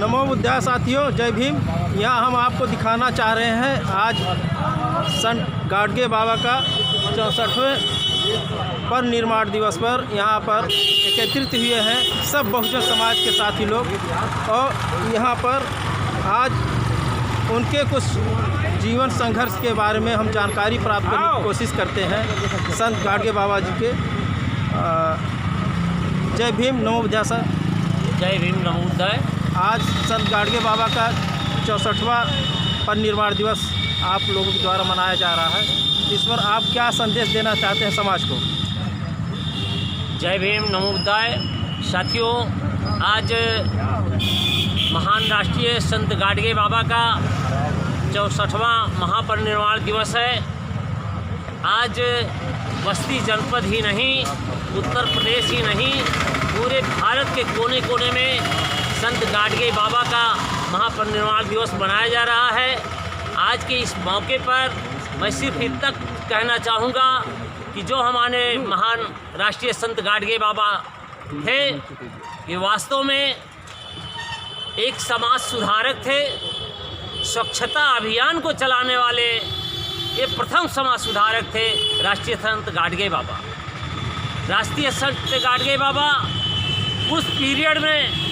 नमो बुद्धाय साथियों, जय भीम। यहाँ हम आपको दिखाना चाह रहे हैं आज संत गाडगे बाबा का 64वें परिनिर्वाण दिवस पर यहाँ पर एकत्रित हुए हैं सब बहुजन समाज के साथी लोग। और यहाँ पर आज उनके कुछ जीवन संघर्ष के बारे में हम जानकारी प्राप्त करने की कोशिश करते हैं संत गाडगे बाबा जी के। जय भीम, नमो बुद्धाय सर। जय भीम, नमो बुद्धाय। आज संत गाडगे बाबा का 64वां परिनिर्वाण दिवस आप लोगों के द्वारा मनाया जा रहा है। इस पर आप क्या संदेश देना चाहते हैं समाज को? जय भीम, नमो बुद्धाय। साथियों, आज महान राष्ट्रीय संत गाडगे बाबा का 64वां महापरिनिर्वाण दिवस है। आज बस्ती जनपद ही नहीं, उत्तर प्रदेश ही नहीं, पूरे भारत के कोने कोने में संत गाडगे बाबा का महापरिनिर्वाण दिवस मनाया जा रहा है। आज के इस मौके पर मैं सिर्फ इतना कहना चाहूँगा कि जो हमारे महान राष्ट्रीय संत गाडगे बाबा थे, ये वास्तव में एक समाज सुधारक थे। स्वच्छता अभियान को चलाने वाले ये प्रथम समाज सुधारक थे राष्ट्रीय संत गाडगे बाबा। राष्ट्रीय संत गाडगे बाबा उस पीरियड में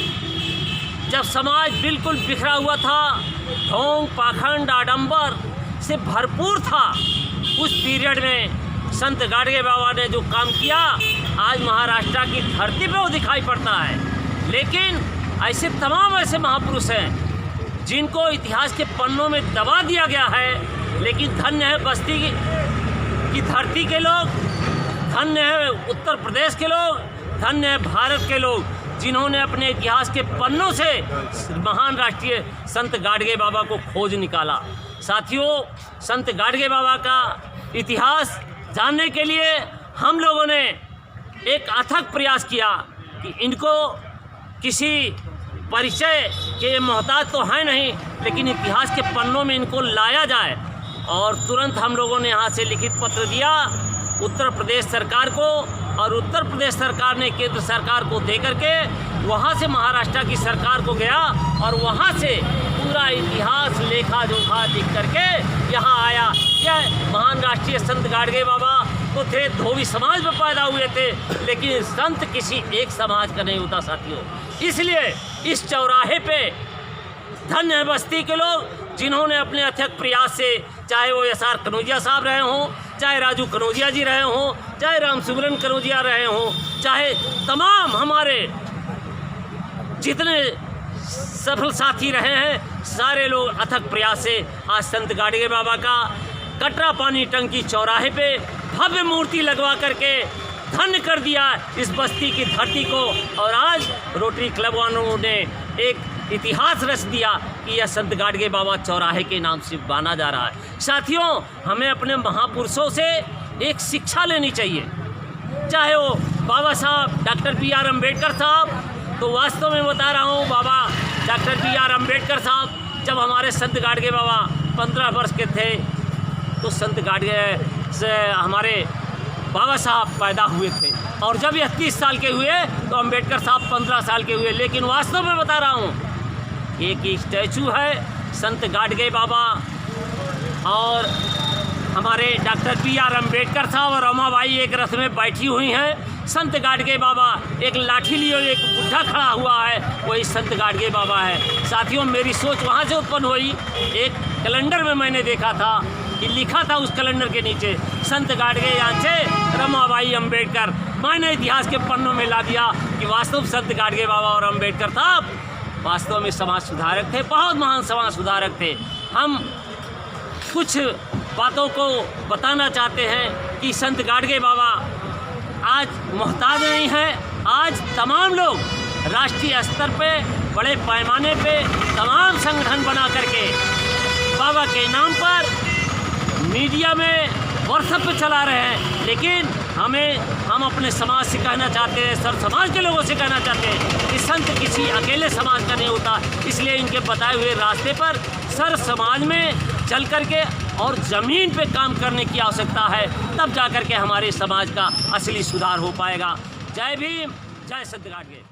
जब समाज बिल्कुल बिखरा हुआ था, ढोंग पाखंड आडंबर से भरपूर था, उस पीरियड में संत गाडगे बाबा ने जो काम किया आज महाराष्ट्र की धरती पे वो दिखाई पड़ता है। लेकिन ऐसे तमाम ऐसे महापुरुष हैं जिनको इतिहास के पन्नों में दबा दिया गया है। लेकिन धन्य है बस्ती की धरती के लोग, धन्य है उत्तर प्रदेश के लोग, धन्य है भारत के लोग, जिन्होंने अपने इतिहास के पन्नों से महान राष्ट्रीय संत गाडगे बाबा को खोज निकाला। साथियों, संत गाडगे बाबा का इतिहास जानने के लिए हम लोगों ने एक अथक प्रयास किया कि इनको किसी परिचय के मोहताज तो है नहीं, लेकिन इतिहास के पन्नों में इनको लाया जाए। और तुरंत हम लोगों ने यहाँ से लिखित पत्र दिया उत्तर प्रदेश सरकार को, और उत्तर प्रदेश सरकार ने केंद्र सरकार को दे करके वहाँ से महाराष्ट्र की सरकार को गया और वहाँ से पूरा इतिहास लेखा जोखा लिख करके यहाँ आया। यह महान राष्ट्रीय संत गाडगे बाबा तो थे, धोबी समाज में पैदा हुए थे, लेकिन संत किसी एक समाज का नहीं होता साथियों। इसलिए इस चौराहे पे धन्य है बस्ती के लोग जिन्होंने अपने अथक प्रयास से, चाहे वो एस आर कनौजिया साहब रहे हों, चाहे राजू कनौजिया जी रहे हों, चाहे राम सुमरन कनौजिया रहे हों, चाहे तमाम हमारे जितने सफल साथी रहे हैं, सारे लोग अथक प्रयास से आज संत गाडगे बाबा का कटरा पानी टंकी चौराहे पे भव्य मूर्ति लगवा करके धन्य कर दिया इस बस्ती की धरती को। और आज रोटरी क्लब वालों ने एक इतिहास रच दिया कि यह संत गाडगे बाबा चौराहे के नाम से माना जा रहा है। साथियों, हमें अपने महापुरुषों से एक शिक्षा लेनी चाहिए, चाहे वो बाबा साहब डॉक्टर बी.आर. अम्बेडकर साहब। तो वास्तव में बता रहा हूँ, बाबा डॉक्टर बी.आर. अम्बेडकर साहब जब हमारे संत गाडगे बाबा 15 वर्ष के थे तो संत गाडगे से हमारे बाबा साहब पैदा हुए थे, और जब यह 30 साल के हुए तो अम्बेडकर साहब 15 साल के हुए। लेकिन वास्तव में बता रहा हूँ, एक स्टैचू है संत गाडगे बाबा और हमारे डॉक्टर बी.आर. अम्बेडकर साहब और रमाबाई एक रथ में बैठी हुई हैं। संत गाडगे बाबा एक लाठी लिए एक बुढ़ा खड़ा हुआ है, वही संत गाडगे बाबा है। साथियों, मेरी सोच वहाँ से उत्पन्न हुई। एक कैलेंडर में मैंने देखा था कि लिखा था उस कैलेंडर के नीचे संत गाडगे यहाँ से रमाबाई अम्बेडकर। मैंने इतिहास के पन्नों में ला दिया कि वास्तव संत गाडगे बाबा और अम्बेडकर साहब वास्तव में समाज सुधारक थे, बहुत महान समाज सुधारक थे। हम कुछ बातों को बताना चाहते हैं कि संत गाडगे बाबा आज मोहताज नहीं है। आज तमाम लोग राष्ट्रीय स्तर पे बड़े पैमाने पे तमाम संगठन बना करके बाबा के नाम पर मीडिया में व्हाट्सएप चला रहे हैं। लेकिन हम अपने समाज से कहना चाहते हैं, सर समाज के लोगों से कहना चाहते हैं कि संत किसी अकेले समाज का नहीं होता। इसलिए इनके बताए हुए रास्ते पर सर समाज में चल करके और ज़मीन पे काम करने की आवश्यकता है, तब जा कर के हमारे समाज का असली सुधार हो पाएगा। जय भीम, जय संत गाडगे।